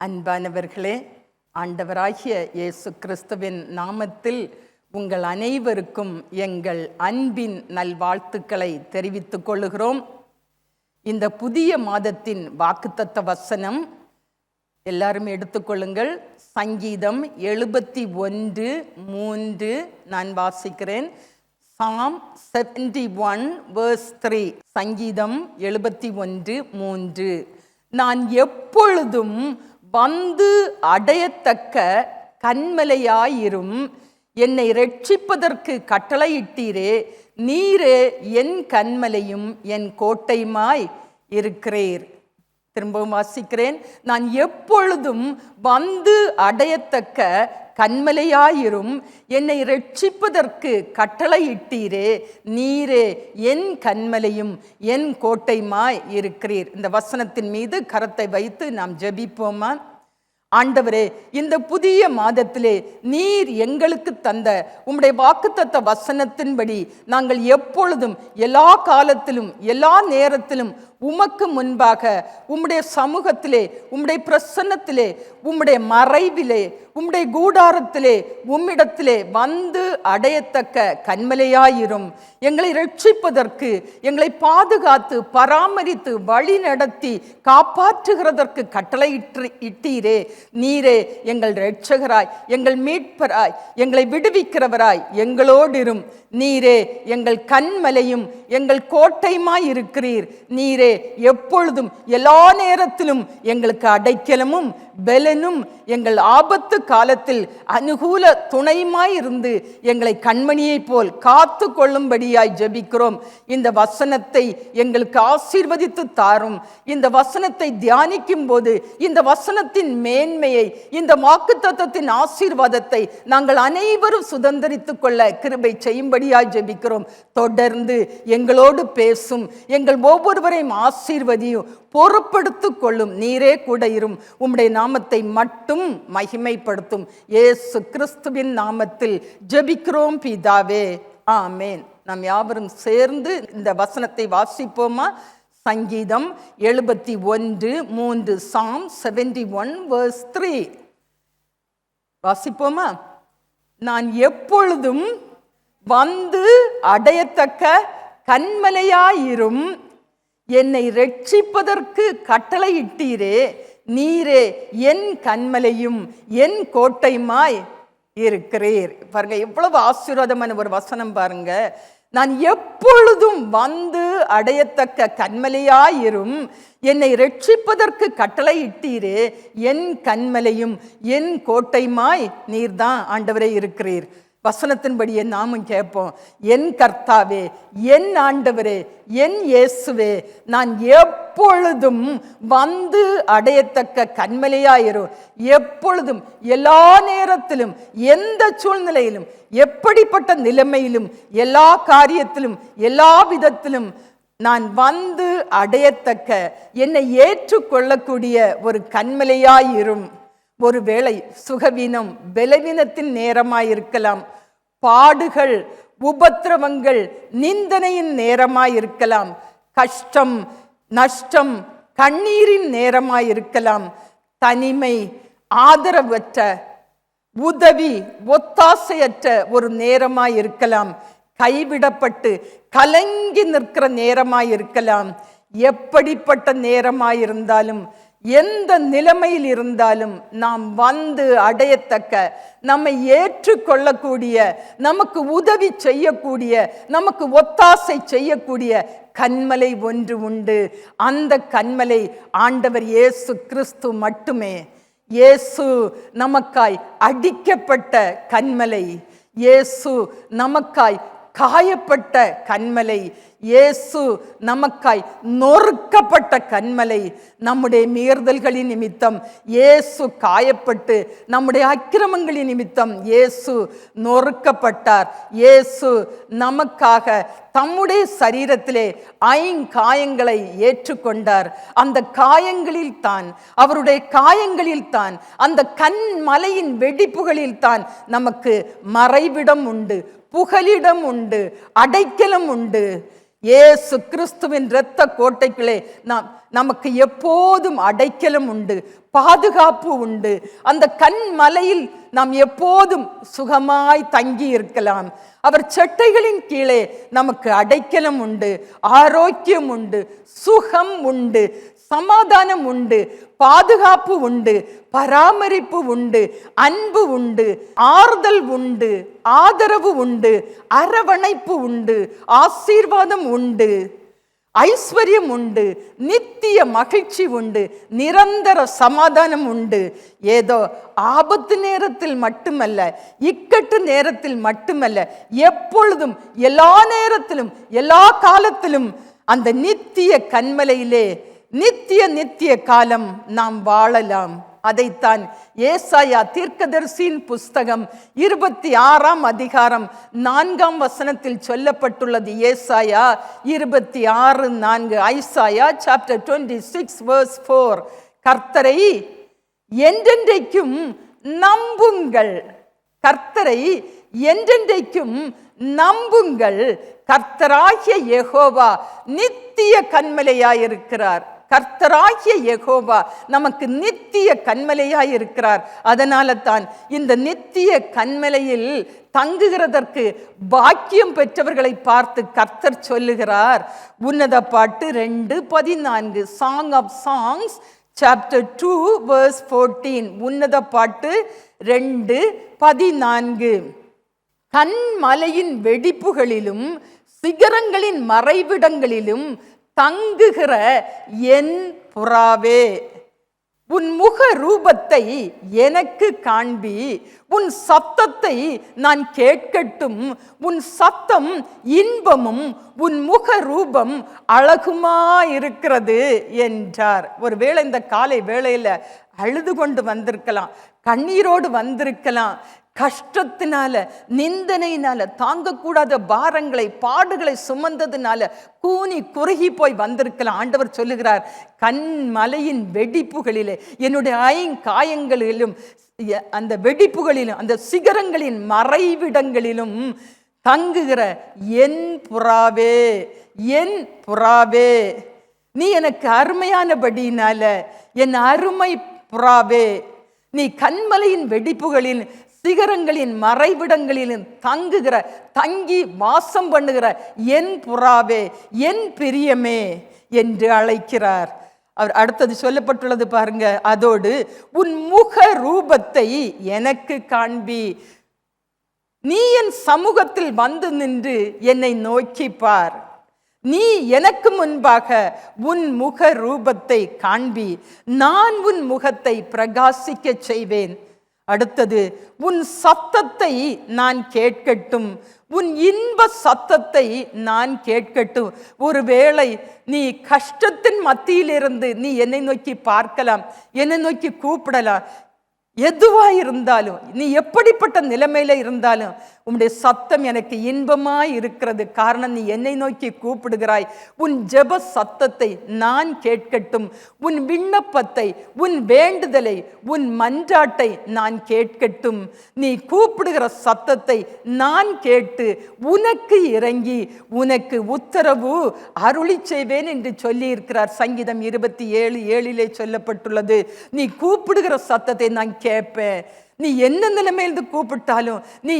அன்பானவர்களே, ஆண்டவராகிய இயேசு கிறிஸ்துவின் நாமத்தில் உங்கள் அனைவருக்கும் எங்கள் அன்பின் நல்வாழ்த்துக்களை தெரிவித்துக் கொள்கிறோம். இந்த புதிய மாதத்தின் வாக்குத்தத்த வசனம் எல்லாரும் எடுத்துக்கொள்ளுங்கள். சங்கீதம் 71:3 நான் வாசிக்கிறேன். Psalm 71 verse 3. சங்கீதம் 71:3. நான் எப்பொழுதும் வந்து அடையத்தக்க கன்மலையாயிரும், என்னை இரட்சிப்பதற்கு கட்டளையிட்டீரே, நீரே என் கன்மலையும் என் கோட்டையுமாய் இருக்கிறீர். திரும்பவும் வாசிக்கிறேன். நான் எப்பொழுதும் வந்து அடையத்தக்க கன்மலையாயிரும், என்னை இரட்சிப்பதற்கு கட்டளையிட்டீரே, நீரே என் கன்மலையும் என் கோட்டையுமாய் இருக்கிறீர். இந்த வசனத்தின் மீது கரத்தை வைத்து நாம் ஜெபிப்போமா? ஆண்டவரே, இந்த புதிய மாதத்திலே நீர் எங்களுக்கு தந்த உம்முடைய வாக்குத்தத்த வசனத்தின்படி நாங்கள் எப்பொழுதும் எல்லா காலத்திலும் எல்லா நேரத்திலும் உமக்கு முன்பாக உம்முடைய சமூகத்திலே, உம்முடைய பிரசன்னத்திலே, உம்முடைய மறைவிலே, உம்முடைய கூடாரத்திலே, உம்மிடத்திலே வந்து அடையத்தக்க கன்மலையாயிரும். எங்களை ரட்சிப்பதற்கு, எங்களை பாதுகாத்து பராமரித்து வழி நடத்தி காப்பாற்றுகிறதற்கு கட்டளை இட்டீரே, நீரே எங்கள் இரட்சகராய், எங்கள் மீட்பராய், எங்களை விடுவிக்கிறவராய் எங்களோடிரும். நீரே எங்கள் கன்மலையும் எங்கள் கோட்டையுமாய் இருக்கிறீர். நீரே எப்பொழுதும் எல்லா நேரத்திலும் எங்களுக்கு அடைக்கலமும் பெலனும், எங்கள் ஆபத்து காலத்தில் அனுகூல துணையுமாய் இருந்து எங்களை கண்மணியை போல் காத்து கொள்ளும்படியாய் ஜெபிக்கிறோம். இந்த வசனத்தை எங்களுக்கு ஆசீர்வதித்து தாரும். இந்த வசனத்தை தியானிக்கும் போது இந்த வசனத்தின் மேன்மையை, இந்த வாக்குத்தத்தத்தின் ஆசீர்வாதத்தை நாங்கள் அனைவரும் சுதந்திரித்துக் கொள்ள கிருபை செய்யும்படியாய் ஜெபிக்கிறோம். தொடர்ந்து எங்களோடு பேசும், எங்கள் ஒவ்வொருவரையும் ஆசீர்வதியும், பொறுப்படுத்திக் கொள்ளும். நீரே கூட இரும். உம்முடைய நாமத்தை மட்டும் மகிமைப்படுத்தும். இயேசு கிறிஸ்துவின் நாமத்தில் ஜெபிக்கிறோம் பிதாவே, ஆமேன். நாம் யாவரும் சேர்ந்து இந்த வசனத்தை வாசிப்போமா? சங்கீதம் 71:3. Psalm 71 verse 3 வாசிப்போமா? நான் எப்பொழுதும் வந்து அடையத்தக்க கன்மலையாயிரும், என்னை இரட்சிப்பதற்கு கட்டளையிட்டீரே, நீரே என் கன்மலையும் என் கோட்டையுமாய் இருக்கிறீர். பாருங்க, எவ்வளவு ஆசீர்வாதமான ஒரு வசனம் பாருங்க. நான் எப்பொழுதும் வந்து அடையத்தக்க கன்மலையாயிரும், என்னை இரட்சிப்பதற்கு கட்டளையிட்டீரே, என் கன்மலையும் என் கோட்டையுமாய் நீர்தான் ஆண்டவரே இருக்கிறீர். வசனத்தின்படியே நாமும் கேட்போம். என் கர்த்தாவே, என் ஆண்டவரே, என் இயேசுவே, நான் எப்பொழுதும் வந்து அடையத்தக்க கன்மலையாயிரும். எப்பொழுதும், எல்லா நேரத்திலும், எந்த சூழ்நிலையிலும், எப்படிப்பட்ட நிலைமையிலும், எல்லா காரியத்திலும், எல்லா விதத்திலும் நான் வந்து அடையத்தக்க, என்னை ஏற்றுக்கொள்ளக்கூடிய ஒரு கன்மலையாயிரும். ஒருவேளை சுகவீனம், பலவீனத்தின் நேரமாயிருக்கலாம், பாடுகள், உபத்திரவங்கள், நிந்தனையின் நேரமாயிருக்கலாம், கஷ்டம், நஷ்டம், கண்ணீரின் நேரமாயிருக்கலாம், தனிமை, ஆதரவற்ற, உதவி, ஒத்தாசையற்ற ஒரு நேரமாயிருக்கலாம், கைவிடப்பட்டு கலங்கி நிற்கிற நேரமாயிருக்கலாம். எப்படிப்பட்ட நேரமாயிருந்தாலும், எந்த நிலைமையில் இருந்தாலும் நாம் வந்து அடையத்தக்க, நம்மை ஏற்றுக்கொள்ளக்கூடிய, நமக்கு உதவி செய்யக்கூடிய, நமக்கு ஒத்தாசை செய்யக்கூடிய கன்மலை ஒன்று உண்டு. அந்த கன்மலை ஆண்டவர் இயேசு கிறிஸ்து மட்டுமே. இயேசு நமக்காய் அடிக்கப்பட்ட கன்மலை, இயேசு நமக்காய் காயப்பட்ட கன்மலை, இயேசு நமக்காய் நொறுக்கப்பட்ட கன்மலை. நம்முடைய மீறுதல்களின் நிமித்தம் இயேசு காயப்பட்டு, நம்முடைய அக்கிரமங்களின் நிமித்தம் இயேசு நொறுக்கப்பட்டார். இயேசு நமக்காக தம்முடைய சரீரத்திலே ஐங்காயங்களை ஏற்றுக்கொண்டார். அந்த காயங்களில் தான், அவருடைய காயங்களில் தான், அந்த கன்மலையின் வெடிப்புகளில் தான் நமக்கு மறைவிடம் உண்டு, புகலிடம் உண்டு, அடைக்கலம் உண்டு. இயேசு கிறிஸ்துவின் இரத்த கோட்டைக்குள்ளே நமக்கு எப்போதும் அடைக்கலம் உண்டு, பாதுகாப்பு உண்டு. அந்த கன்மலையில் நாம் எப்போதும் சுகமாய் தங்கி இருக்கலாம். அவர் செட்டைகளின் கீழே நமக்கு அடைக்கலம் உண்டு, ஆரோக்கியம் உண்டு, சுகம் உண்டு, சமாதானம் உண்டு, பாதுகாப்பு உண்டு, பராமரிப்பு உண்டு, அன்பு உண்டு, ஆறுதல் உண்டு, ஆதரவு உண்டு, அரவணைப்பு உண்டு, ஆசீர்வாதம் உண்டு, ஐஸ்வர்யம் உண்டு, நித்திய மகிழ்ச்சி உண்டு, நிரந்தர சமாதானம் உண்டு. ஏதோ ஆபத்து நேரத்தில் மட்டுமல்ல, இக்கட்டு நேரத்தில் மட்டுமல்ல, எப்பொழுதும் எல்லா நேரத்திலும் எல்லா காலத்திலும் அந்த நித்திய கன்மலையிலே நித்திய காலம் நாம் வாழலாம். அதைத்தான் ஏசாயா தீர்க்கதரிசியின் புஸ்தகம் 26ஆம் அதிகாரம் 4ஆம் வசனத்தில் சொல்லப்பட்டுள்ளது. ஏசாயா 26:4. Isaiah chapter 26 verse 4. கர்த்தரை என்றென்றைக்கும் நம்புங்கள், கர்த்தரை என்றென்றைக்கும் நம்புங்கள். கர்த்தராகிய யெகோவா நித்திய கன்மலையாயிருக்கிறார். கர்த்தராகிய யெகோவா நமக்கு நித்திய கன்மலையாய் இருக்கிறார். அதனால தான் இந்த நித்திய கன்மலையில் தங்குகிறதற்கு பாக்கியம் பெற்றவர்களை பார்த்து கர்த்தர் சொல்லுகிறார். உன்னத பாட்டு 2:14. Song of songs chapter 2 verse 14. உன்னத பாட்டு 2:14. கன்மலையின் வெடிப்புகளிலும் சிகரங்களின் மறைவிடங்களிலும் தங்குகிற என் புறாவே, உன் முக ரூபத்தை எனக்கு காண்பி, உன் சத்தத்தை நான் கேட்கட்டும். உன் சத்தம் இன்பமும் உன் முக ரூபம் அழகுமாயிருக்கிறது என்றார். ஒருவேளை இந்த காலை வேளையில அழுது கொண்டு வந்திருக்கலாம், கண்ணீரோடு வந்திருக்கலாம், கஷ்டத்தினால நிந்தனையினால தாங்கக்கூடாத பாரங்களை பாடுகளை சுமந்ததுனால கூனி குறுகி போய் வந்திருக்கலாம். ஆண்டவர் சொல்லுகிறார், கன்மலையின் வெடிப்புகளிலே, என்னுடைய ஐங்காயங்களிலும் அந்த வெடிப்புகளிலும் அந்த சிகரங்களின் மறைவிடங்களிலும் தங்குகிற என் புறாவே, என் புறாவே, நீ எனக்கு அருமையானபடினால என் அருமை புறாவே, நீ கன்மலையின் வெடிப்புகளின் சிகரங்களின் மறைவிடங்களிலும் தங்கி வாசம் பண்ணுகிற என் புறாவே, என் பிரியமே என்று அழைக்கிறார். அவர் அடுத்தது சொல்லப்பட்டுள்ளது பாருங்க. அதோடு உன் முக ரூபத்தை எனக்கு காண்பி, நீ என் சமூகத்தில் வந்து நின்று என்னை நோக்கி பார். நீ எனக்கு முன்பாக உன் முக ரூபத்தை காண்பி, நான் உன் முகத்தை பிரகாசிக்க செய்வேன். அடுத்தது உன் சத்தத்தை நான் கேட்கட்டும், உன் இன்ப சத்தத்தை நான் கேட்கட்டும். ஒருவேளை நீ கஷ்டத்தின் மத்தியிலிருந்து நீ என்னை நோக்கி பார்க்கலாம், என்னை நோக்கி கூப்பிடலாம். எதுவா இருந்தாலும், நீ எப்படிப்பட்ட நிலைமையில இருந்தாலும் உன்னுடைய சத்தம் எனக்கு இன்பமாய் இருக்கிறது. காரணம், நீ என்னை நோக்கி கூப்பிடுகிறாய். உன் ஜெப சத்தத்தை நான் கேட்கட்டும், உன் விண்ணப்பத்தை, உன் வேண்டுதலை, உன் மன்றாட்டை நான் கேட்கட்டும். நீ கூப்பிடுகிற சத்தத்தை நான் கேட்டு உனக்கு இறங்கி உனக்கு உத்தரவு அருளி செய்வேன் என்று சொல்லி இருக்கிறார். சங்கீதம் 27:7 சொல்லப்பட்டுள்ளது. நீ கூப்பிடுகிற சத்தத்தை நான் கேட்பேன். நீ என்ன நிலைமையிலிருந்து கூப்பிட்டாலும், நீ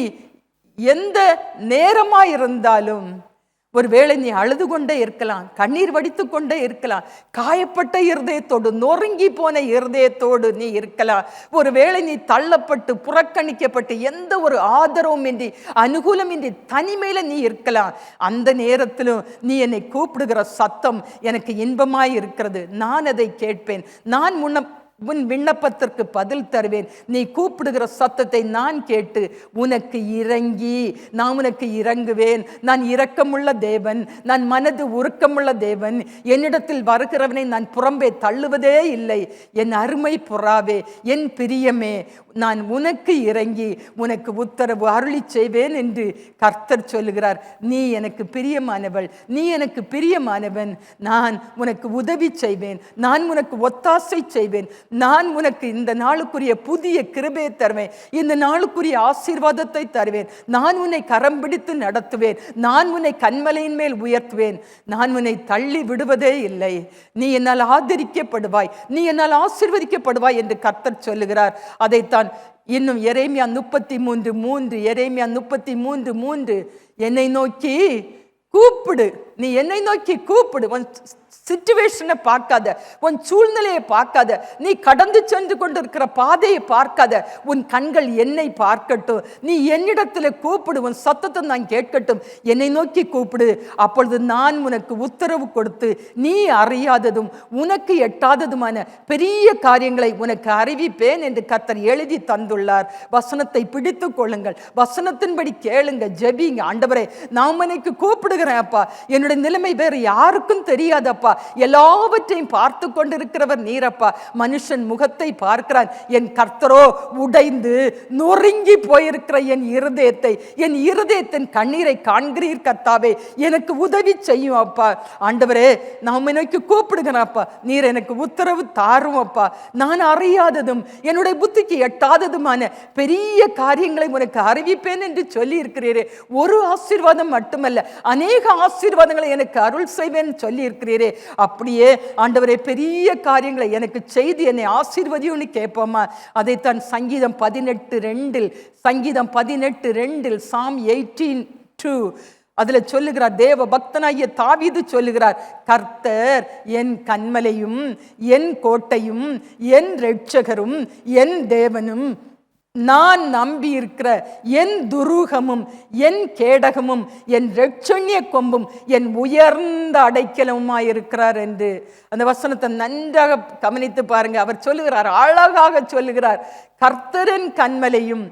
எந்த நேரமாயிருந்தாலும், ஒருவேளை நீ அழுது கொண்டே இருக்கலாம், கண்ணீர் வடித்து கொண்டே இருக்கலாம், காயப்பட்ட இருதயத்தோடு, நொறுங்கி போன இருதயத்தோடு நீ இருக்கலாம். ஒருவேளை நீ தள்ளப்பட்டு புறக்கணிக்கப்பட்டு எந்த ஒரு ஆதரவும் இன்றி அனுகூலம் இன்றி தனிமையில நீ இருக்கலாம். அந்த நேரத்திலும் நீ என்னை கூப்பிடுகிற சத்தம் எனக்கு இன்பமாய் இருக்கிறது. நான் அதை கேட்பேன். நான் உன் விண்ணப்பத்திற்கு பதில் தருவேன். நீ கூப்பிடுகிற சத்தத்தை நான் கேட்டு உனக்கு இறங்கி நான் உனக்கு இறங்குவேன். நான் இரக்கமுள்ள தேவன், நான் மனது உருக்கமுள்ள தேவன். என்னிடத்தில் வருகிறவனை நான் புறம்பே தள்ளுவதே இல்லை. என் அருமை புறாவே, என் பிரியமே, நான் உனக்கு இறங்கி உனக்கு உத்தரவு அருளி செய்வேன் என்று கர்த்தர் சொல்லுகிறார். நீ எனக்கு பிரியமானவள், நீ எனக்கு பிரியமானவன், நான் உனக்கு உதவி செய்வேன், நான் உனக்கு ஒத்தாசை செய்வேன், நான் உனக்கு இந்த நாளுக்குரிய புதிய கிருபையை தருவேன், இந்த நாளுக்குரிய ஆசீர்வாதத்தை தருவேன், நான் உன்னை கரம் பிடித்து நடத்துவேன், நான் உன்னை கன்மலையின் மேல் உயர்த்துவேன், நான் உன்னை தள்ளி விடுவதே இல்லை, நீ என்னால் ஆதரிக்கப்படுவாய், நீ என்னால் ஆசீர்வதிக்கப்படுவாய் என்று கர்த்தர் சொல்லுகிறார். அதைத்தான் இன்னும் எரேமியா 33:3, எரேமியா 33:3, என்னை நோக்கி கூப்பிடு, நீ என்னை நோக்கி கூப்பிடு. உன் சிச்சுவேஷனை பார்க்காத, உன் சூழ்நிலையை பார்க்காத, நீ கடந்து சென்று கொண்டிருக்கிற பாதையை பார்க்காத, உன் கண்கள் என்னை பார்க்கட்டும், நீ என்னிடத்தில் கூப்பிடு, உன் சத்தத்தை நான் கேட்கட்டும், என்னை நோக்கி கூப்பிடு, அப்பொழுது நான் உனக்கு உத்தரவு கொடுத்து நீ அறியாததும் உனக்கு எட்டாததுமான பெரிய காரியங்களை உனக்கு அறிவிப்பேன் என்று கர்த்தர் எழுதி தந்துள்ளார். வசனத்தை பிடித்து கொள்ளுங்கள், வசனத்தின்படி கேளுங்க, ஜெபிங்க. ஆண்டவரே, நான் உனக்கு கூப்பிடுகிறேன் அப்பா, என்னுடைய நிலைமை வேறு யாருக்கும் தெரியாதப்பா, எல்லாவற்றையும் பார்த்து கொண்டிருக்கிறவர் நீரப்பா. மனுஷன் முகத்தை பார்க்கிறான், என் கர்த்தரோ உடைந்து நொறுங்கி போயிருக்கிற என் இருதயத்தின் கண்ணீரை காண்கிறீர் கர்த்தாவே, எனக்கு உதவி செய்யும் அப்பா. ஆண்டவரே, நான் எனக்கு கூப்பிடுகிறேன் அப்பா, நீர் எனக்கு உத்தரவு தாரும் அப்பா. நான் அறியாததும் என்னுடைய புத்திக்கு எட்டாததுமான பெரிய காரியங்களை உனக்கு அறிவிப்பேன் என்று சொல்லி இருக்கிறீரே. ஒரு ஆசீர்வாதம் மட்டுமல்ல, அநேக ஆசீர்வாதங்களை எனக்கு அருள் செய்வேன் சொல்லி இருக்கிறீரே. அப்படியே ஆண்டவரே, பெரிய காரியங்களை எனக்கு செய்து என்னை ஆசீர்வதியும்னு கேட்போமா? அதைத்தான் சங்கீதம் 18:2 Psalm 18:2 அதுல சொல்லுகிறார், தேவ பக்தனாகிய தாவீது சொல்லுகிறார், கர்த்தர் என் கன்மலையும் என் கோட்டையும் என் இரட்சகரும் என் தேவனும், நான் நம்பி இருக்கிற என் துருகமும் என் கேடகமும் என் இரட்சணிய கொம்பும் என் உயர்ந்த அடைக்கலமுமாயிருக்கிறார் என்று அந்த வசனத்தை நன்றாக கவனித்து பாருங்க. அவர் சொல்லுகிறார், அழகாக சொல்லுகிறார், கர்த்தரின் கன்மலையும்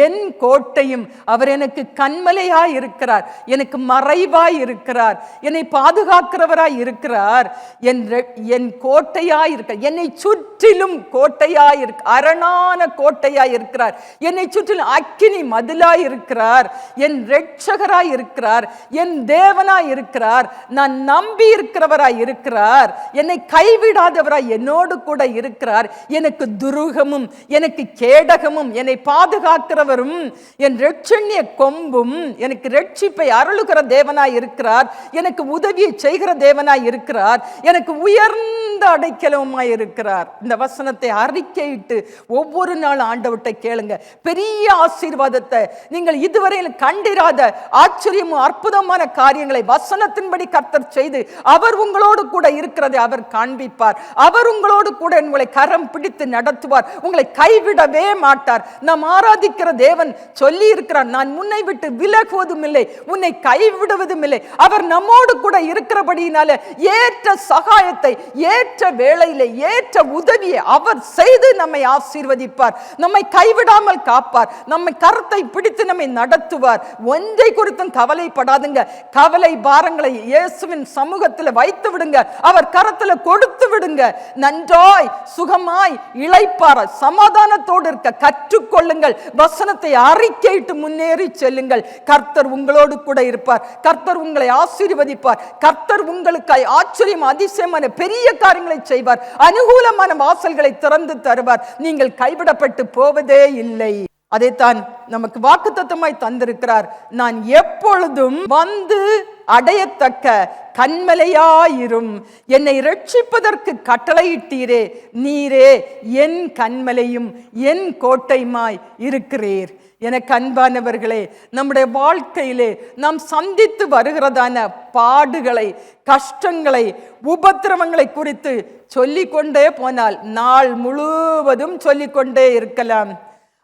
என் கோட்டையும், அவர் எனக்கு கன்மலையாய் இருக்கிறார், எனக்கு மறைவாய் இருக்கிறார், என்னை பாதுகாக்கிறவராய் இருக்கிறார், என் கோட்டையாய் இருக்கிறார், என்னை சுற்றிலும் கோட்டையாய் இருக்க, அரணான கோட்டையாய் இருக்கிறார், என்னை சுற்றிலும் அக்கினி மதிலாய் இருக்கிறார், என் இரட்சகராய் இருக்கிறார், என் தேவனாய் இருக்கிறார், நான் நம்பி இருக்கிறவராய் இருக்கிறார், என்னை கைவிடாதவராய் என்னோடு கூட இருக்கிறார், எனக்கு துருகமும் எனக்கு கேடகமும் என்னை பாதுகாக்கிறவரும் என் இரட்சணிய கொம்பும், எனக்கு இரட்சிப்பை அருளுகிற தேவனாய் இருக்கிறார், எனக்கு உதவியை செய்கிற தேவனாய் இருக்கிறார், எனக்கு உயர்ந்த அடைக்கலமாய் இருக்கிறார். இந்த வசனத்தை அறிக்கையிட்டு ஒவ்வொரு நாள் ஆண்டவர்கிட்ட கேளுங்க. பெரிய ஆசீர்வாதத்தை நீங்கள் இதுவரையில் கண்டிராத ஆச்சரியமும் அற்புதமான காரியங்களை வசனத்தின்படி கர்த்தர் செய்து அவர் உங்களோடு கூட இருக்கிறதை அவர் காண்பிப்பார். அவர் உங்களோடு கூட உங்களை கரம் பிடித்து நடத்துவார், உங்களை கைவிடவே மாட்டார். நாம் ஆராதிக்கிற தேவன் சொல்லி இருக்கிறார், நான் உன்னை விட்டு விலகுவதும் இல்லை, உன்னை கைவிடுவதும் இல்லை. அவர் நம்மோடு கூட இருக்கிறபடியினால ஏற்ற சகாயத்தை, ஏற்ற வேளையிலே ஏற்ற உதவியை அவர் செய்து நம்மை ஆசீர்வதிப்பார், நம்மை கைவிடாமல் காப்பார், நம்மை கரத்தை பிடித்து நம்மை நடத்துவார். ஒன்றை குறித்தும் கவலைப்படாதுங்க. கவலை பாரங்களை இயேசுவின் சமூகத்தில் வைத்து விடுங்க, அவர் கரத்தில் கொடுத்து விடுங்க. நன்றாய் சுகமாய் இளைப்பார சமாதானத்தோடு இருக்க கற்றுக்கொள்ளுங்கள். வசனத்தை அறிக்கையிட்டு முன்னேறி செல்லுங்கள். கர்த்தர் உங்களோடு கூட இருப்பார், கர்த்தர் உங்களை ஆசீர்வதிப்பார், கர்த்தர் உங்களுக்காய் ஆச்சரியம் அதிசயமான பெரிய காரியங்களை செய்வார், அனுகூலமான வாசல்களை திறந்து தருவார். நீங்கள் கைவிடப்பட்டு போவதே இல்லை. அதைத்தான் நமக்கு வாக்குத்தத்தமாய் தந்திருக்கிறார், நான் எப்பொழுதும் வந்து அடையத்தக்க கன்மலையாயிரும், என்னை இரட்சிப்பதற்கு கட்டளையிட்டீரே, நீரே என் கன்மலையும் என் கோட்டையுமாய் இருக்கிறீர். எனக்கு அன்பானவர்களே, நம்முடைய வாழ்க்கையிலே நாம் சந்தித்து வருகிறதான பாடுகளை, கஷ்டங்களை, உபத்திரவங்களை குறித்து சொல்லிக்கொண்டே போனால் நாள் முழுவதும் சொல்லிக்கொண்டே இருக்கலாம்.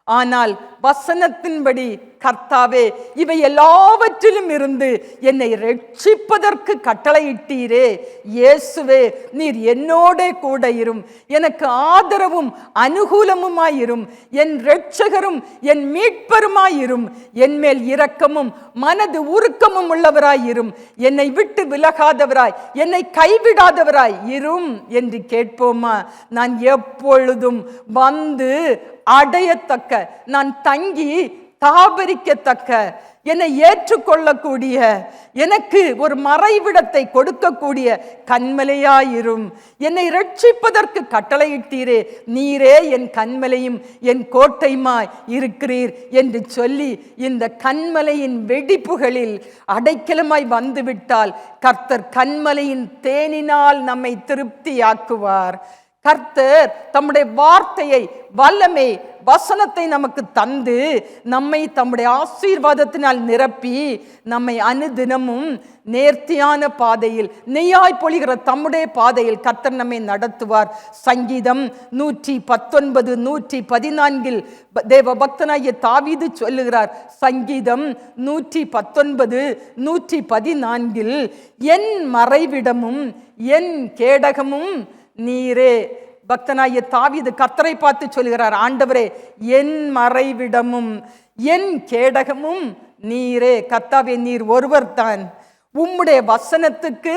ஆனால் வசனத்தின்படி கர்த்தாவே இவை எல்லாவற்றிலும் இருந்து என்னை ரட்சிப்பதற்கு கட்டளையிட்டீரே. இயேசுவே, நீர் என்னோட கூட இரும், எனக்கு ஆதரவும் அனுகூலமுமாயிரும், என் இரட்சகரும் என் மீட்பருமாயிரும், என் மேல் இரக்கமும் மனது உருக்கமும் உள்ளவராயிரும், என்னை விட்டு விலகாதவராய் என்னை கைவிடாதவராய் இரும் என்று கேட்போமா? நான் எப்பொழுதும் வந்து அடையத்தக்க, நான் தங்கி தாபரிக்கத்தக்க, என்னை ஏற்றுக்கொள்ளக்கூடிய, எனக்கு ஒரு மறைவிடத்தை கொடுக்கக்கூடிய கன்மலையாயிரும். என்னை ரட்சிப்பதற்கு கட்டளையிட்டீரே, நீரே என் கன்மலையும் என் கோட்டையுமாய் இருக்கிறீர் என்று சொல்லி இந்த கன்மலையின் வெடிப்புகளில் அடைக்கலமாய் வந்துவிட்டால் கர்த்தர் கன்மலையின் தேனினால் நம்மை திருப்தியாக்குவார். கர்த்தர் தம்முடைய வார்த்தையை, வல்லமை, வசனத்தை நமக்கு தந்து நம்மை தம்முடைய ஆசீர்வாதத்தினால் நிரப்பி நம்மை அனுதினமும் நேர்த்தியான பாதையில், நெய்யாய் பொழிகிற தம்முடைய பாதையில் கர்த்தர் நம்மை நடத்துவார். சங்கீதம் 119 114 தேவ பக்தனாகிய தாவீது சொல்லுகிறார். சங்கீதம் 119 114 என் மறைவிடமும் என் கேடகமும் நீரே. பக்தனாகிய தாவீது கர்த்தரை பார்த்து சொல்கிறார், ஆண்டவரே என் மறைவிடமும் என் கேடகமும் நீரே. கர்த்தாவே, நீர் ஒருவர் தான். உம்முடைய வசனத்துக்கு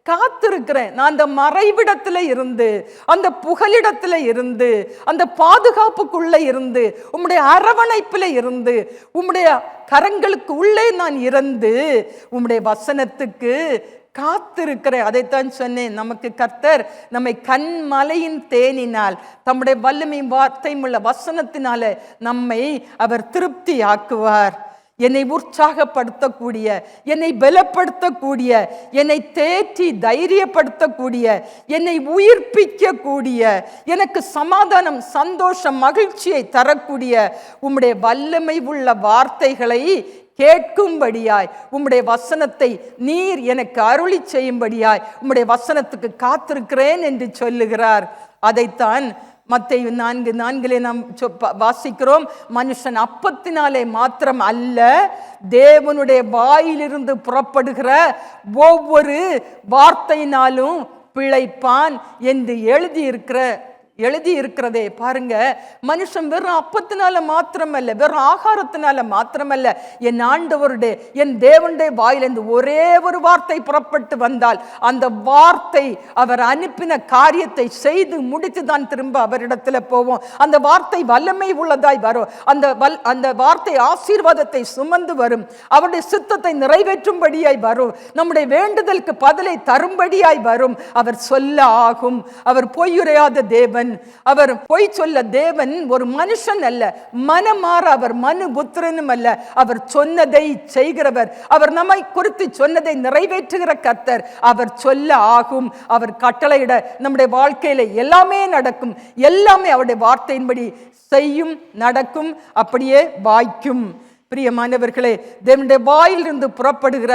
காத்திருக்கிறேன். நான் அந்த மறைவிடத்துல இருந்து, அந்த புகலிடத்துல இருந்து, அந்த பாதுகாப்புக்குள்ள இருந்து, உம்முடைய அரவணைப்புல இருந்து, உம்முடைய கரங்களுக்கு உள்ளே நான் இருந்து உம்முடைய வசனத்துக்கு காத்திருக்கிறேன். அதைத்தான் சொன்னேன். நமக்கு கர்த்தர் நம்மை கண்மலையின் தேனினால், தம்முடைய வல்லமையும் வார்த்தையும் உள்ள வசனத்தினால நம்மை அவர் திருப்தி ஆக்குவார். என்னை உற்சாகப்படுத்தக்கூடிய, என்னை பலப்படுத்தக்கூடிய, என்னை தேற்றி தைரியப்படுத்தக்கூடிய, என்னை உயிர்ப்பிக்கக்கூடிய, எனக்கு சமாதானம், சந்தோஷம், மகிழ்ச்சியை தரக்கூடிய உம்முடைய வல்லமை உள்ள வார்த்தைகளை கேட்கும்படியாய், உம்முடைய வசனத்தை நீர் எனக்கு அருளி செய்யும்படியாய் உம்முடைய வசனத்துக்கு காத்திருக்கிறேன் என்று சொல்லுகிறார். அதைத்தான் மத்தேயு 4:4 நாம் வாசிக்கிறோம். மனுஷன் அப்பத்தினாலே மாத்திரம் அல்ல, தேவனுடைய வாயிலிருந்து புறப்படுகிற ஒவ்வொரு வார்த்தையினாலும் பிழைப்பான் என்று எழுதியிருக்கிறதே. பாருங்க, மனுஷன் வெறும் அப்பத்தினால மாத்திரமல்ல, வெறும் ஆகாரத்தினால மாத்திரமல்ல, என் ஆண்டவருடைய, என் தேவனுடைய வாயிலிருந்து ஒரே ஒரு வார்த்தை புறப்பட்டு வந்தால் அந்த வார்த்தை அவர் அனுப்பின காரியத்தை செய்து முடித்து தான் திரும்ப அவரிடத்துல போவோம். அந்த வார்த்தை வல்லமை உள்ளதாய் வரும். அந்த வார்த்தை ஆசீர்வாதத்தை சுமந்து வரும். அவருடைய சித்தத்தை நிறைவேற்றும்படியாய் வரும். நம்முடைய வேண்டுதலுக்கு பதிலை தரும்படியாய் வரும். அவர் சொல்ல ஆகும். அவர் பொய்யுரையாத தேவன். அவர் பொய் சொல்ல தேவன் ஒரு மனுஷன் அல்ல, மனமாற அவர் மனு புத்திரனும் அல்ல. அவர் சொன்னதை செய்கிறவர். அவர் நம்மை குறித்து சொன்னதை நிறைவேற்றுகிற கர்த்தர். அவர் சொல்ல ஆகும். அவர் கட்டளையிட நம்முடைய வாழ்க்கையில எல்லாமே நடக்கும். எல்லாமே அவருடைய வார்த்தையின்படி செய்யும், நடக்கும், அப்படியே வாய்க்கும். பிரியமானவர்களே, தேவனுடைய வாயிலிருந்து புறப்படுகிற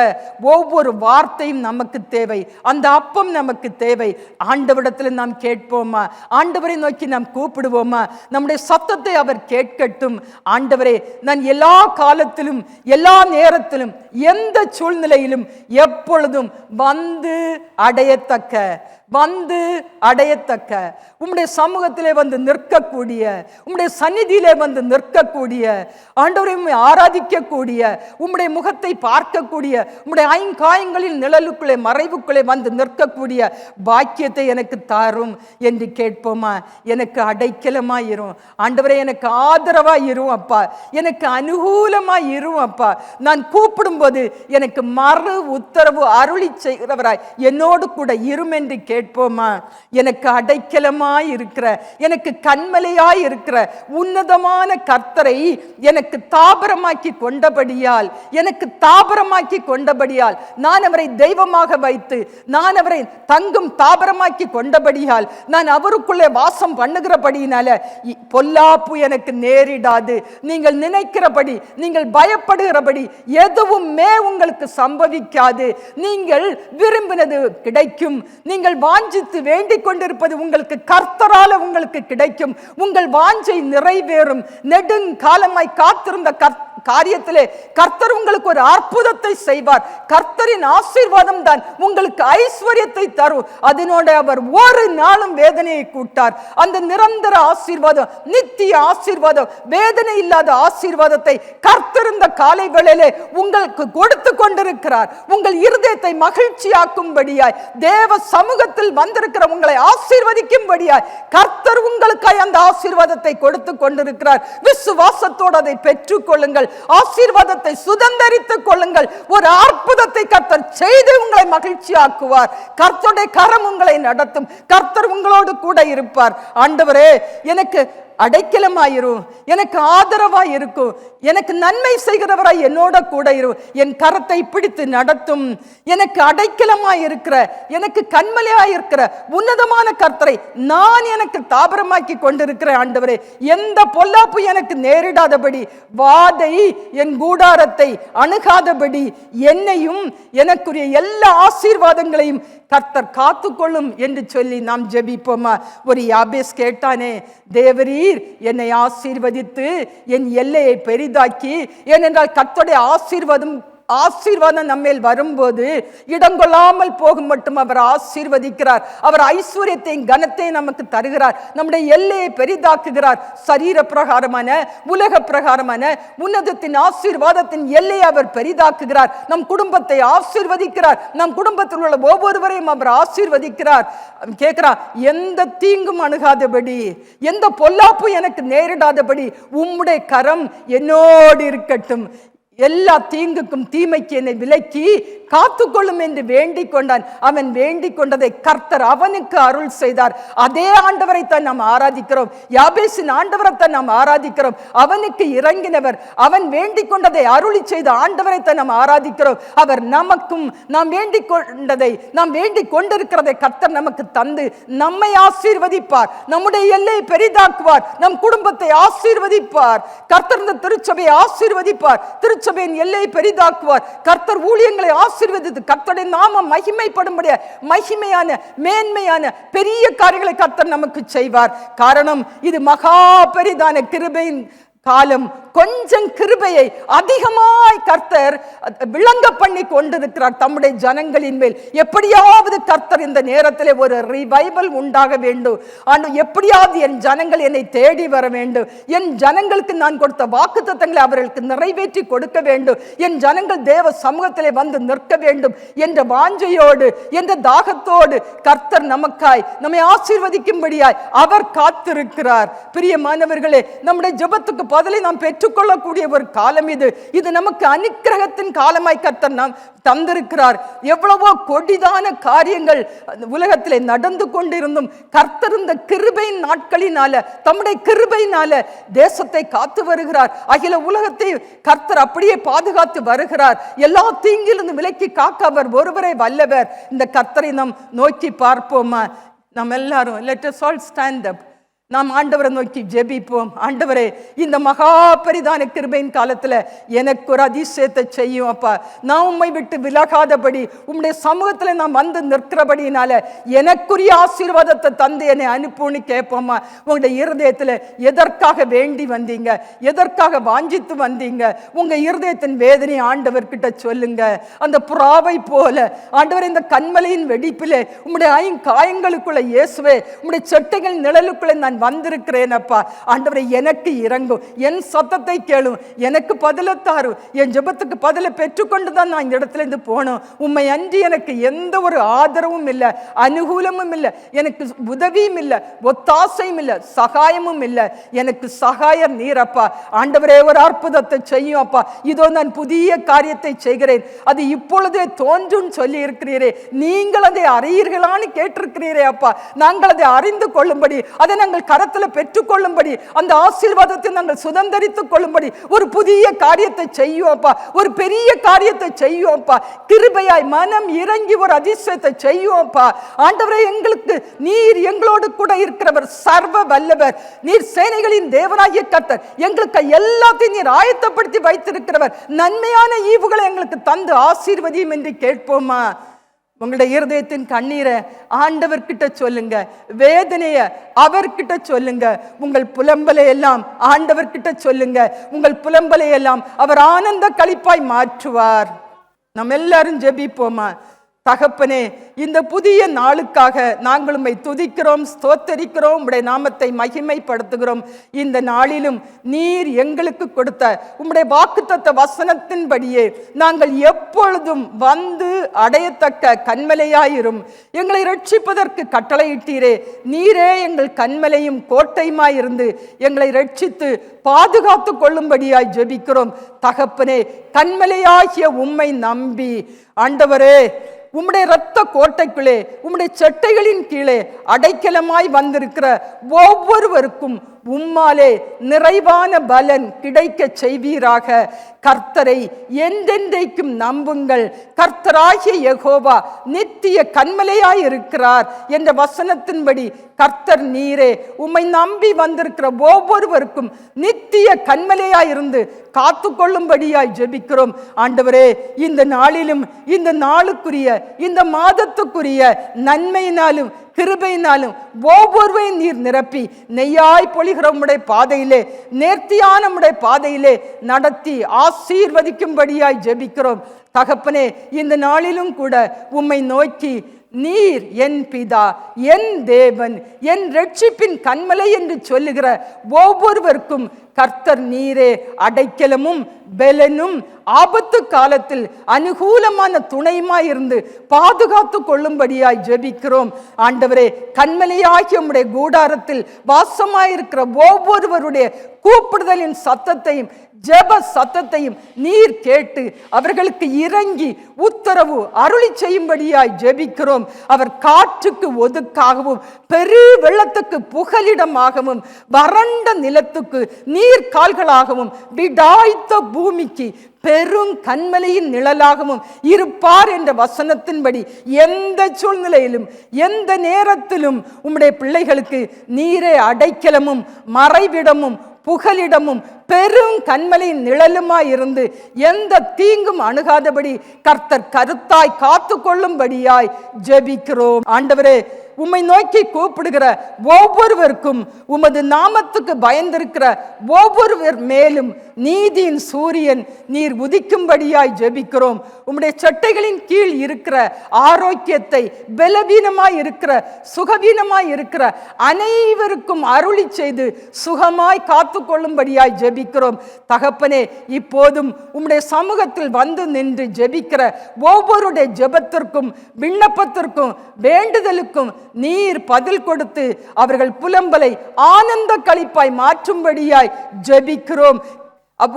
ஒவ்வொரு வார்த்தையும் நமக்கு தேவை. அந்த அப்பம் நமக்கு தேவை. ஆண்டவரிடத்தில் நாம் கேட்போமா? ஆண்டவரை நோக்கி நாம் கூப்பிடுவோமா? நம்முடைய சத்தத்தை அவர் கேட்கட்டும். ஆண்டவரே, நான் எல்லா காலத்திலும், எல்லா நேரத்திலும், எந்த சூழ்நிலையிலும், எப்பொழுதும் வந்து அடையத்தக்க உம்முடைய சமூகத்திலே வந்து நிற்கக்கூடிய, உம்முடைய சந்நிதியிலே வந்து நிற்கக்கூடிய, ஆண்டவரை ஆராதிக்கக்கூடிய, உம்முடைய முகத்தை பார்க்கக்கூடிய, உம்முடைய ஐங்காயங்களில் நிழலுக்குள்ளே மறைவுக்குள்ளே வந்து நிற்கக்கூடிய பாக்கியத்தை எனக்கு தாரும் என்று கேட்போமா? எனக்கு அடைக்கலமாயிரும் ஆண்டவரே, எனக்கு ஆதரவாயிரும் அப்பா, எனக்கு அனுகூலமாயிரும் அப்பா. நான் கூப்பிடும்போது எனக்கு மறு உத்தரவு அருளி செய்கிறவராய் என்னோடு கூட இரும் என்று கேட்போமா? எனக்கு அடைக்கலமாய் இருக்கிற, எனக்கு கண்மலையாய் இருக்கிற உன்னதமான கர்த்தரை எனக்கு தாபரமாக்கி கொண்டபடியால், நான் அவரை தெய்வமாக வைத்து, நான் அவரை தங்கும் தாபரமாக்கி கொண்டபடியால், நான் அவருக்குள்ளே வாசம் பண்ணுகிறபடியினால பொல்லாப்பு எனக்கு நேரிடாது. நீங்கள் நினைக்கிறபடி, நீங்கள் பயப்படுகிறபடி எதுவுமே உங்களுக்கு சம்பவிக்காது. நீங்கள் விரும்பினது கிடைக்கும். நீங்கள் வாஞ்சித்து வேண்டிக் கொண்டிருப்பது உங்களுக்கு கர்த்தரால உங்களுக்கு கிடைக்கும். உங்கள் வாஞ்சை நிறைவேறும். நெடுங்காலமாய் காத்திருந்த காரியத்திலே கர்த்தர் உங்களுக்கு ஒரு அற்புதத்தை செய்வார். கர்த்தரின் ஆசீர்வாதம் தான் உங்களுக்கு ஐஸ்வர்யத்தை தரும். அதனோட அவர் ஒரு நாளும் வேதனையை கூட்டார். அந்த நிரந்தர ஆசீர்வாதம், நித்திய ஆசீர்வாதம், வேதனை இல்லாத ஆசீர்வாதத்தை கர்த்தர் இந்த காலை வேளையிலே உங்களுக்கு கொடுத்து கொண்டிருக்கிறார். உங்கள் இருதயத்தை மகிழ்ச்சியாக்கும்படியாய், தேவ சமூகத்தில் வந்திருக்கிற உங்களை ஆசீர்வதிக்கும்படியாய் கர்த்தர் உங்களுக்காய் அந்த ஆசீர்வாதத்தை கொடுத்து கொண்டிருக்கிறார். விசுவாசத்தோடு அதை பெற்றுக் கொள்ளுங்கள். ஆசீர்வாதத்தை சுதந்தரித்துக் கொள்ளுங்கள். ஒரு அற்புதத்தை கர்த்தர் செய்து உங்களை மகிழ்ச்சியாக்குவார். கர்த்தருடைய கரம் உங்களை நடத்தும். கர்த்தர் உங்களோடு கூட இருப்பார். ஆண்டவரே, எனக்கு அடைக்கலமாயிரும், எனக்கு ஆதரவாய் இருக்கும், எனக்கு நன்மை செய்கிறவராய் என்னோட கூட இரு, என் கரத்தை பிடித்து நடத்தும், எனக்கு அடைக்கலமாய் இருக்கிற, எனக்கு கண்மலையாய் இருக்கிற உன்னதமான கர்த்தரை நான் எனக்கு தாபரமாக்கி கொண்டிருக்கிற ஆண்டவரே, எந்த பொல்லாப்பு எனக்கு நேரிடாதபடி, வாதை என் கூடாரத்தை அணுகாதபடி, என்னையும் எனக்குரிய எல்லா ஆசீர்வாதங்களையும் கர்த்தர் காத்துக்கொள்ளும் என்று சொல்லி நாம் ஜெபிப்போமா? ஒரு யாபேஸ் கேட்டானே, தேவரீர் என்னை ஆசீர்வதித்து என் எல்லையை பெரிதாக்கி, ஏனென்றால் கர்த்தருடைய ஆசீர்வாதம் நம்மேல் வரும்போது இடங்கொள்ளாமல் போகும் மட்டும் அவர் ஆசீர்வதிக்கிறார். அவர் ஐஸ்வர்யத்தையும் கனத்தையும் நமக்கு தருகிறார். நம்முடைய எல்லையை பெரிதாக்குகிறார். சரீர பிரகாரமான, உலக பிரகாரமான உன்னதத்தின் ஆசீர்வாதத்தின் எல்லையை அவர் பெரிதாக்குகிறார். நம் குடும்பத்தை ஆசீர்வதிக்கிறார். நம் குடும்பத்தில் உள்ள ஒவ்வொருவரையும் அவர் ஆசீர்வதிக்கிறார். கேட்கிறார், எந்த தீங்கும் அணுகாதபடி, எந்த பொல்லாப்பு எனக்கு நேரிடாதபடி உம்முடைய கரம் என்னோடு இருக்கட்டும், எல்லா தீங்குக்கும் தீமைக்கு என்னை விலக்கி காத்துக்கொள்ளும் என்று வேண்டிக் கொண்டான். அவன் வேண்டிக் கொண்டதை கர்த்தர் அவனுக்கு அருள் செய்தார். அதே ஆண்டவரைத்தான் நாம் ஆராதிக்கிறோம். யாபேசின் ஆண்டவரைத்தான் நாம் ஆராதிக்கிறோம். அவனுக்கு இறங்கினவர், அவன் வேண்டிக் கொண்டதை அருளி செய்த ஆண்டவரைத்தான் நாம் ஆராதிக்கிறோம். அவர் நமக்கும் நாம் வேண்டிக் கொண்டதை, நாம் வேண்டிக் கொண்டிருக்கிறதை கர்த்தர் நமக்கு தந்து நம்மை ஆசீர்வதிப்பார். நம்முடைய எல்லையை பெரிதாக்குவார். நம் குடும்பத்தை ஆசீர்வதிப்பார். கர்த்தர் இந்த திருச்சபையை ஆசீர்வதிப்பார். திருச்சபையின் எல்லையை பெரிதாக்குவார். கர்த்தர் ஊழியங்களை ஆசீர்வதித்து கர்த்தருடைய நாமம் மகிமைப்படும்படியா மகிமையான, மேன்மையான பெரிய காரியங்களை கர்த்தர் நமக்கு செய்வார். காரணம், இது மகா பெரிதான கிருபையின் காலம். கொஞ்சம் கிருபையை அதிகமாய் கர்த்தர் விளங்க பண்ணி கொண்டிருக்கிறார் தம்முடைய ஜனங்களின் மேல். எப்படியாவது கர்த்தர் இந்த நேரத்தில் ஒரு ரிவைவல் உண்டாக வேண்டும். எப்படியாவது என் ஜனங்கள் என்னை தேடி வர வேண்டும். என் ஜனங்களுக்கு நான் கொடுத்த வாக்குத்தத்தங்களை அவர்களுக்கு நிறைவேற்றி கொடுக்க வேண்டும். என் ஜனங்கள் தேவ சமூகத்திலே வந்து நிற்க வேண்டும் என்ற வாஞ்சையோடு, என்ற தாகத்தோடு கர்த்தர் நமக்காய் நம்மை ஆசீர்வதிக்கும்படியாய் அவர் காத்திருக்கிறார். பிரியமானவர்களே, நம்முடைய ஜெபத்துக்கு பதிலை நாம் பெற்றுக்கொள்ளக்கூடிய ஒரு காலம் இது. இது நமக்கு அனுக்கிரகத்தின் காலமாய் கர்த்தர் நாம் தந்திருக்கிறார். எவ்வளவோ கொடிதான காரியங்கள் உலகத்திலே நடந்து கொண்டிருந்தும் கர்த்தர் இந்த கிருபையின் நாட்களினால, தம்முடைய கிருபையினால தேசத்தை காத்து வருகிறார். அகில உலகத்தை கர்த்தர் அப்படியே பாதுகாத்து வருகிறார். எல்லா தீங்கிலிருந்து விலக்கி காக்க அவர் ஒருவரே வல்லவர். இந்த கர்த்தரை நாம் நோக்கி பார்ப்போமா? நாம் எல்லாரும் let us all stand up. நாம் ஆண்டவரை நோக்கி ஜெபிப்போம். ஆண்டவரே, இந்த மகா பெரிதான கிருபையின் காலத்தில் எனக்கு ஒரு அதிசயத்தை செய்யும் அப்பா. நான் உம்மை விட்டு விலகாதபடி உம்முடைய சமூகத்தில் நான் வந்து நிற்கிறபடினால எனக்குரிய ஆசீர்வாதத்தை தந்து என்னை அனுப்புன்னு கேட்போம்மா. உங்களுடைய இருதயத்தில் எதற்காக வேண்டி வந்தீங்க, எதற்காக வாஞ்சித்து வந்தீங்க, உங்க இருதயத்தின் வேதனை ஆண்டவர்கிட்ட சொல்லுங்க. அந்த புறாவை போல ஆண்டவர் இந்த கண்மலையின் வெடிப்பிலே உம்முடைய காயங்களுக்குள்ள இயேசுவே, உம்முடைய செட்டைகள் நிழலுக்குள்ள நான் வந்திருக்கிறேன் அப்பா. ஆண்டவரே, எனக்கு இறங்கும், என் சத்தத்தை கேளும், எனக்கு பதில தாரும். என் ஜெபத்துக்கு பதில பெற்றுக்கொண்டுதான் நான் இந்த இடத்துல இருந்து போனோம். உண்மை அன்றி எனக்கு எந்த ஒரு ஆதரவும் இல்லை, அனுகூலமும் இல்லை, எனக்கு உதவியும் இல்லை, ஒத்தாசையும் இல்லை, சகாயமும் இல்லை. எனக்கு சகாயம் நீரப்பா. ஆண்டவரே, ஒரு அற்புதத்தை செய்யும் அப்பா. இதோ நான் புதிய காரியத்தை செய்கிறேன், அது இப்பொழுதே தோன்றும் சொல்லி இருக்கிறீரே. நீங்கள் அதை அறியீர்களான்னு கேட்டிருக்கிறீரே அப்பா. நாங்கள் அதை அறிந்து கொள்ளும்படி, அதை நாங்கள் கரத்தில் பெற்றுக்கொள்ளும்படி, அந்த ஆசீர்வாதத்தை நாங்கள் சுதந்தரித்துக் கொள்ளும்படி ஒரு புதிய காரியத்தை செய்யோப்பா. ஒரு பெரிய காரியத்தை செய்யோப்பா. கிருபையாய் மனம் இறங்கி ஒரு அதிசயத்தை செய்யோப்பா. ஆண்டவரே, எங்களுக்கு நீர் எங்களோடு கூட இருக்கிறவர், சர்வ வல்லவர். நீர் சேனைகளின் தேவனாகிய கர்த்தர். எங்களுக்கு எல்லாத்தையும் நீர் ஆயத்தப்படுத்தி வைத்திருக்கிறவர். நன்மையான ஈவுகளை எங்களுக்கு தந்து ஆசீர்வதியும் என்று கேட்போமா? உங்களுடைய இருதயத்தின் கண்ணீரை ஆண்டவர்கிட்ட சொல்லுங்க, வேதனைய அவர்கிட்ட சொல்லுங்க, உங்கள் புலம்பலை எல்லாம் ஆண்டவர்கிட்ட சொல்லுங்க. உங்கள் புலம்பலை எல்லாம் அவர் ஆனந்த களிப்பாய் மாற்றுவார். நம்ம எல்லாரும் ஜெபிப்போமா? தகப்பனே, இந்த புதிய நாளுக்காக நாங்கள் உம்மை துதிக்கிறோம், ஸ்தோத்தரிக்கிறோம், உம்முடைய நாமத்தை மகிமைப்படுத்துகிறோம். இந்த நாளிலும் நீர் எங்களுக்கு கொடுத்த உம்முடைய வாக்குத்தத்த வசனத்தின்படியே நாங்கள் எப்பொழுதும் வந்து அடையத்தக்க கன்மலையாயிரும். எங்களை ரட்சிப்பதற்கு கட்டளையிட்டீரே, நீரே எங்கள் கன்மலையும் கோட்டையுமாயிருந்து எங்களை ரட்சித்து பாதுகாத்து கொள்ளும்படியாய் ஜெபிக்கிறோம். தகப்பனே, கன்மலையாகிய உம்மை நம்பி ஆண்டவரே, உம்முடைய இரத்த கோட்டைக்குள்ளே, உம்முடைய சட்டைகளின் கீழே அடைக்கலமாய் வந்திருக்கிற ஒவ்வொருவருக்கும் உம்மாலே நிறைவான பலன் கிடைக்க செய்வீராக. கர்த்தரை என்றென்றைக்கும் நம்புங்கள், கர்த்தராகிய யெகோவா நித்திய கன்மலையாய் இருக்கிறார் என்ற வசனத்தின்படி கர்த்தர் நீரே உம்மை நம்பி வந்திருக்கிற ஒவ்வொருவருக்கும் நித்திய கன்மலையாய் இருந்து காத்து கொள்ளும்படியாய் ஜெபிக்கிறோம். ஆண்டவரே, இந்த நாளிலும் இந்த நாளுக்குரிய இந்த மாதத்துக்குரிய நன்மையினாலும் கிருபையினாலும் ஒவ்வொருவரையும் நீர் நிரப்பி நெய்யாய் பொழிகிற உம்முடைய பாதையிலே, நேர்த்தியான உம்முடைய பாதையிலே நடத்தி ஆசீர்வதிக்கும்படியாய் ஜெபிக்கிறோம். தகப்பனே, இந்த நாளிலும் கூட உம்மை நோக்கி நீர் என் பிதா, என் தேவன், என் ரட்சிப்பின் கன்மலை என்று சொல்லுகிற ஒவ்வொருவருக்கும் கர்த்தர் நீரே அடைக்கலமும் பெலனும் ஆபத்து காலத்தில் அனுகூலமான துணையுமாய் இருந்து பாதுகாத்து கொள்ளும்படியாய் ஜெபிக்கிறோம். ஆண்டவரே, கன்மலையாகிய உம்முடைய கூடாரத்தில் வாசமாயிருக்கிற ஒவ்வொருவருடைய கூப்பிடுதலின் சத்தத்தையும் ஜெப சத்தத்தையும் நீர் கேட்டு அவர்களுக்கு இறங்கி உத்தரவு அருளி செய்யும்படியாய் ஜெபிக்கிறோம். அவர் காற்றுக்கு ஒதுக்காகவும் பெரு வெள்ளத்துக்கு புகலிடமாகவும் வறண்ட நிலத்துக்கு நீர் கால்களாகவும் விடாய்த்த பூமிக்கு பெரும் கன்மலையின் நிழலாகவும் இருப்பார் என்ற வசனத்தின்படி எந்த சூழ்நிலையிலும் எந்த நேரத்திலும் உம்முடைய பிள்ளைகளுக்கு நீரே அடைக்கலமும் மறைவிடமும் புகலிடமும் பெரும் கன்மலையின் நிழலுமாய் இருந்து எந்த தீங்கும் அணுகாதபடி கர்த்தர் கருத்தாய் காத்து கொள்ளும்படியாய் ஜெபிக்கிறோம். ஆண்டவரே, உம்மை நோக்கி கூப்பிடுகிற ஒவ்வொருவருக்கும் உமது நாமத்துக்கு பயந்திருக்கிற ஒவ்வொருவர் மேலும் நீதியின் சூரியன் நீர் உதிக்கும்படியாய் ஜெபிக்கிறோம். உம்முடைய சட்டைகளின் கீழ் இருக்கிற ஆரோக்கியத்தை, பலவீனமாய் இருக்கிற சுகவீனமாய் இருக்கிற அனைவருக்கும் அருளி செய்து சுகமாய் காத்து கொள்ளும்படியாய் ஜெபிக்கிறோம். தகப்பனே, இப்போதும் உம்முடைய சமூகத்தில் வந்து நின்று ஜெபிக்கிற ஒவ்வொருடைய ஜெபத்திற்கும் விண்ணப்பத்திற்கும் வேண்டுதலுக்கும் நீர் பதில் கொடுத்து அவர்கள் புலம்பலை ஆனந்த களிப்பாய் மாற்றும்படியாய் ஜெபிக்கிறோம்.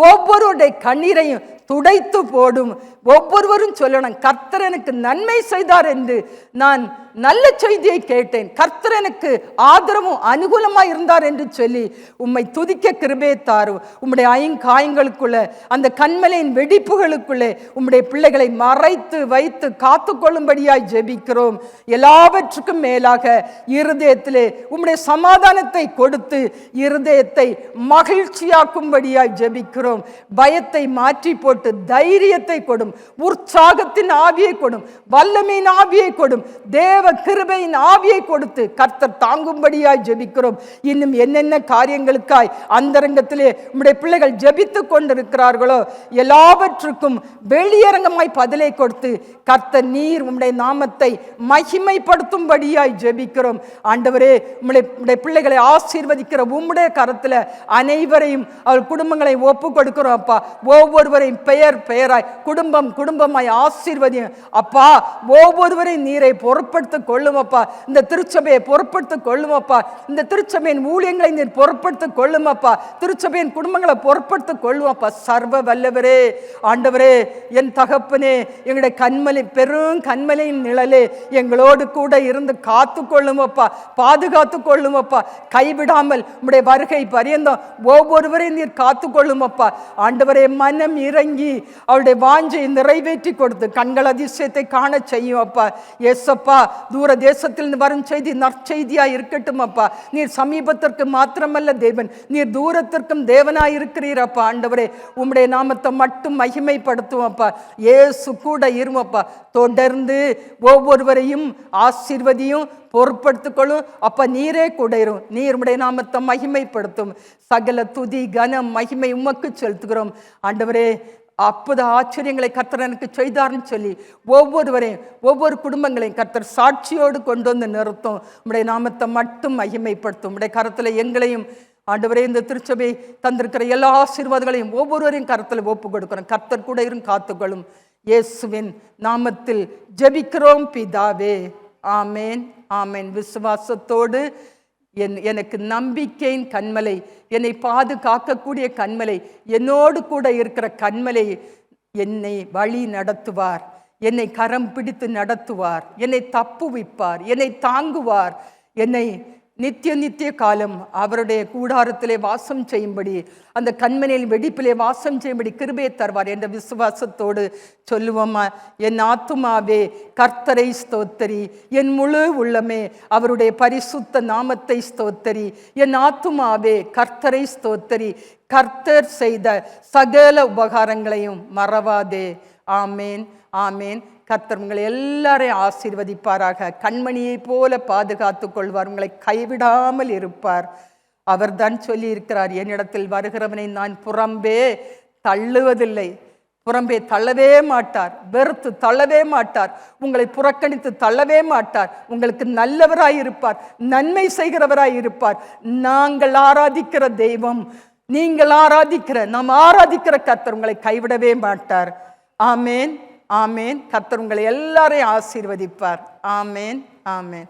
ஒவ்வொருடைய கண்ணீரையும் துடைத்து போடும். ஒவ்வொருவரும் சொல்லணும், கர்த்தர் எனக்கு நன்மை செய்தார் என்று நான் நல்ல செய்தியை கேட்டேன், கர்த்தர் எனக்கு ஆதரவும் அனுகூலமாய் இருந்தார் என்று சொல்லி உம்மை துதிக்க கிருபையை தாரும். உம்முடைய ஐங்காயங்களுக்குள்ள அந்த கன்மலையின் வெடிப்புகளுக்குள்ளே உம்முடைய பிள்ளைகளை மறைத்து வைத்து காத்து கொள்ளும்படியாய் ஜெபிக்கிறோம். எல்லாவற்றுக்கும் மேலாக இருதயத்திலே உம்முடைய சமாதானத்தை கொடுத்து இருதயத்தை மகிழ்ச்சியாக்கும்படியாய் ஜெபிக்கிறோம். பயத்தை மாற்றி போட்டு தைரியத்தை கொடும், உற்சாகத்தின் ஆவியை கொடும், வல்லமையின் ஆவியை கொடும், தேவ கிருபையின் ஆவியை கொடுத்து கர்த்தர் தாங்கும்படியாய் ஜெபிக்கிறோம். இன்னும் என்னென்ன காரியங்களுக்காய் அந்தரங்கத்திலே உம்முடைய பிள்ளைகள் ஜெபித்துக் கொண்டிருக்கிறார்களோ எல்லாவற்றுக்கும் வெளியரங்கமாய் பதிலை கொடுத்து கர்த்தர் நீர் உம்முடைய நாமத்தை மகிமைப்படுத்தும்படியாய் ஜெபிக்கிறோம். ஆண்டவரே, உம்முடைய பிள்ளைகளை ஆசீர்வதிக்கிற உம்முடைய கரத்துல அனைவரையும் அவள் குடும்பங்களை ஒப்பு கொடுக்கிறோம் அப்பா. ஒவ்வொருவரையும் பெயர் பெயராய் குடும்பம் குடும்பமாய் ஆசீர்வதியும் அப்பா. ஒவ்வொருவரையும் நீரை பொறுப்படுத்திக் கொள்ளும் அப்பா. இந்த திருச்சபையை பொறுப்படுத்திக் கொள்ளும் அப்பா. இந்த திருச்சபையின் ஊழியங்களை நீர் பொறுப்படுத்திக் கொள்ளும் அப்பா. திருச்சபையின் குடும்பங்களை பொறுப்படுத்திக் கொள்ளும் அப்பா. சர்வ வல்லவரே, ஆண்டவரே, என் தகப்பனே, எங்களுடைய கன்மலை பெரும் கன்மலையின் நிழலே எங்களோடு கூட இருந்து காத்து கொள்ளும் அப்பா, பாதுகாத்து கொள்ளும் அப்பா. கைவிடாமல் உம்முடைய வருகை பரியந்தம் ஒவ்வொருவரையும் நீர் காத்து கொள்ளும் அப்பா. ஆண்டவரே, மனம் இறங்கி தொடங்கி அவருடைய வாஞ்சை நிறைவேற்றி கொடுத்து கண்கள் அதிசயத்தை காண செய்யும் அப்பா. ஏசப்பா, தூர தேசத்திலிருந்து வரும் செய்தி நற்செய்தியா இருக்கட்டும் அப்பா. நீர் சமீபத்திற்கு மாத்திரமல்ல தேவன், நீர் தூரத்திற்கும் தேவனாய் இருக்கிறீர் அப்பா. ஆண்டவரே, உம்முடைய நாமத்தை மட்டும் மகிமைப்படுத்தும் அப்பா. இயேசு கூட இருமப்பா. தொடர்ந்து ஒவ்வொருவரையும் ஆசீர்வதியும், பொறுப்படுத்திக்கொள்ளும் அப்பா. நீரே கூட இரும். நீர் உம்முடைய நாமத்தை மகிமைப்படுத்தும். சகல துதி கனம் மகிமை உமக்கு செலுத்துகிறோம் ஆண்டவரே. அற்புத ஆச்சரியங்களை கர்த்தர் எனக்கு செய்தார்னு சொல்லி ஒவ்வொருவரையும், ஒவ்வொரு குடும்பங்களையும் கர்த்தர் சாட்சியோடு கொண்டு வந்து நிறுத்தும். உம்முடைய நாமத்தை மட்டும் மகிமைப்படுத்தும். உம்முடைய கரத்தில் எங்களையும் ஆண்டவரே, இந்த திருச்சபை தந்திருக்கிற எல்லா ஆசீர்வாதங்களையும் ஒவ்வொருவரையும் கரத்தில் ஒப்பு கொடுக்கிறோம். கர்த்தர் கூட இரும், காத்துக்கொள்ளும். இயேசுவின் நாமத்தில் ஜெபிக்கிறோம் பிதாவே. ஆமேன், ஆமேன். விசுவாசத்தோடு எனக்கு நம்பிக்கையின் கண்மலை, என்னை பாதுகாக்கக்கூடிய கண்மலை, என்னோடு கூட இருக்கிற கண்மலை என்னை வழி நடத்துவார், என்னை கரம் பிடித்து நடத்துவார், என்னை தப்புவிப்பார், என்னை தாங்குவார், என்னை நித்திய நித்திய காலம் அவருடைய கூடாரத்திலே வாசம் செய்யும்படி, அந்த கண்மனையில் வெடிப்பிலே வாசம் செய்யும்படி கிருபையை தருவார் என்ற விசுவாசத்தோடு சொல்லுவோமா? என் ஆத்துமாவே கர்த்தரை ஸ்தோத்தரி, என் முழு உள்ளமே அவருடைய பரிசுத்த நாமத்தை ஸ்தோத்தரி. என் ஆத்துமாவே கர்த்தரை ஸ்தோத்தரி, கர்த்தர் செய்த சகல உபகாரங்களையும் மறவாதே. ஆமேன், ஆமேன். கர்த்தர் உங்களை எல்லாரையும் ஆசீர்வதிப்பாராக. கண்மணியை போல பாதுகாத்து கொள்வார், உங்களை கைவிடாமல் இருப்பார். அவர் தான் சொல்லி இருக்கிறார், என்னிடத்தில் வருகிறவனை நான் புறம்பே தள்ளுவதில்லை. புறம்பே தள்ளவே மாட்டார், வெறுத்து தள்ளவே மாட்டார், உங்களை புறக்கணித்து தள்ளவே மாட்டார். உங்களுக்கு நல்லவராய் இருப்பார், நன்மை செய்கிறவராய் இருப்பார். நாங்கள் ஆராதிக்கிற தெய்வம், நீங்கள் ஆராதிக்கிற, நாம் ஆராதிக்கிற கர்த்தர் உங்களை கைவிடவே மாட்டார். ஆமேன், ஆமேன். கர்த்தர் உங்களை எல்லாரையும் ஆசீர்வதிப்பார். ஆமேன், ஆமேன்.